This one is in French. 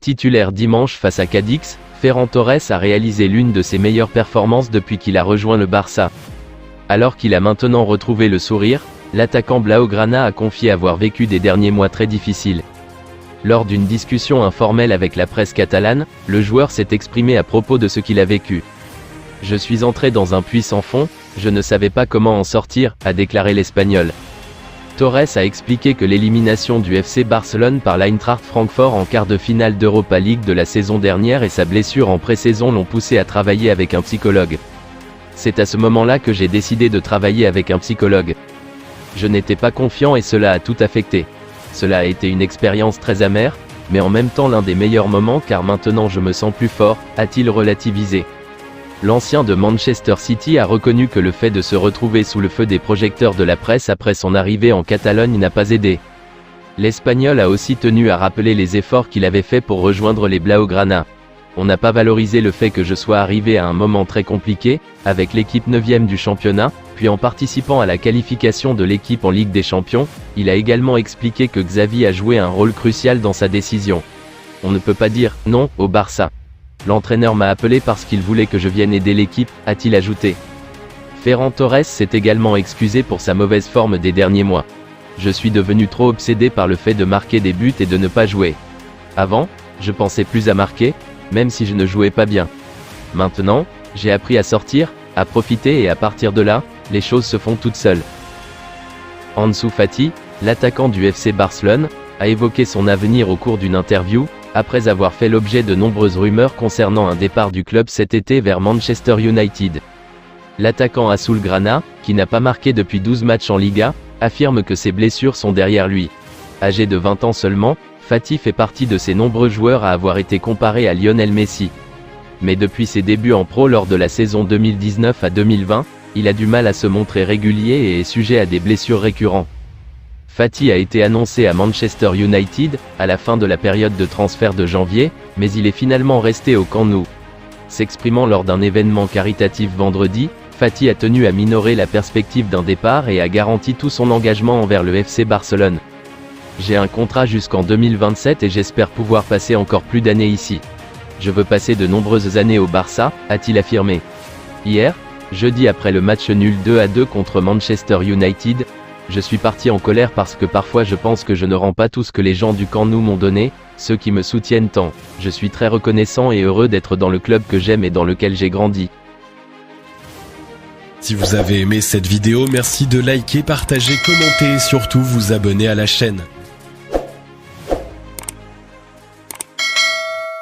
Titulaire dimanche face à Cadix, Ferran Torres a réalisé l'une de ses meilleures performances depuis qu'il a rejoint le Barça. Alors qu'il a maintenant retrouvé le sourire, l'attaquant blaugrana a confié avoir vécu des derniers mois très difficiles. Lors d'une discussion informelle avec la presse catalane, le joueur s'est exprimé à propos de ce qu'il a vécu. « Je suis entré dans un puits sans fond, je ne savais pas comment en sortir », a déclaré l'Espagnol. Torres a expliqué que l'élimination du FC Barcelone par l'Eintracht Francfort en quart de finale d'Europa League de la saison dernière et sa blessure en pré-saison l'ont poussé à travailler avec un psychologue. C'est à ce moment-là que j'ai décidé de travailler avec un psychologue. Je n'étais pas confiant et cela a tout affecté. Cela a été une expérience très amère, mais en même temps l'un des meilleurs moments car maintenant je me sens plus fort, a-t-il relativisé. L'ancien de Manchester City a reconnu que le fait de se retrouver sous le feu des projecteurs de la presse après son arrivée en Catalogne n'a pas aidé. L'Espagnol a aussi tenu à rappeler les efforts qu'il avait faits pour rejoindre les Blaugrana. On n'a pas valorisé le fait que je sois arrivé à un moment très compliqué, avec l'équipe 9e du championnat, puis en participant à la qualification de l'équipe en Ligue des Champions. Il a également expliqué que Xavi a joué un rôle crucial dans sa décision. On ne peut pas dire « non » au Barça. L'entraîneur m'a appelé parce qu'il voulait que je vienne aider l'équipe, a-t-il ajouté. Ferran Torres s'est également excusé pour sa mauvaise forme des derniers mois. Je suis devenu trop obsédé par le fait de marquer des buts et de ne pas jouer. Avant, je pensais plus à marquer, même si je ne jouais pas bien. Maintenant, j'ai appris à sortir, à profiter et à partir de là, les choses se font toutes seules. Ansu Fati, l'attaquant du FC Barcelone, a évoqué son avenir au cours d'une interview, après avoir fait l'objet de nombreuses rumeurs concernant un départ du club cet été vers Manchester United. L'attaquant azulgrana, qui n'a pas marqué depuis 12 matchs en Liga, affirme que ses blessures sont derrière lui. Âgé de 20 ans seulement, Fati fait partie de ces nombreux joueurs à avoir été comparé à Lionel Messi. Mais depuis ses débuts en pro lors de la saison 2019 à 2020, il a du mal à se montrer régulier et est sujet à des blessures récurrentes. Fati a été annoncé à Manchester United, à la fin de la période de transfert de janvier, mais il est finalement resté au Camp Nou. S'exprimant lors d'un événement caritatif vendredi, Fati a tenu à minorer la perspective d'un départ et a garanti tout son engagement envers le FC Barcelone. « J'ai un contrat jusqu'en 2027 et j'espère pouvoir passer encore plus d'années ici. Je veux passer de nombreuses années au Barça », a-t-il affirmé. Hier, jeudi après le match nul 2-2 contre Manchester United, je suis parti en colère parce que parfois je pense que je ne rends pas tout ce que les gens du Camp Nou m'ont donné, ceux qui me soutiennent tant. Je suis très reconnaissant et heureux d'être dans le club que j'aime et dans lequel j'ai grandi. Si vous avez aimé cette vidéo, merci de liker, partager, commenter et surtout vous abonner à la chaîne.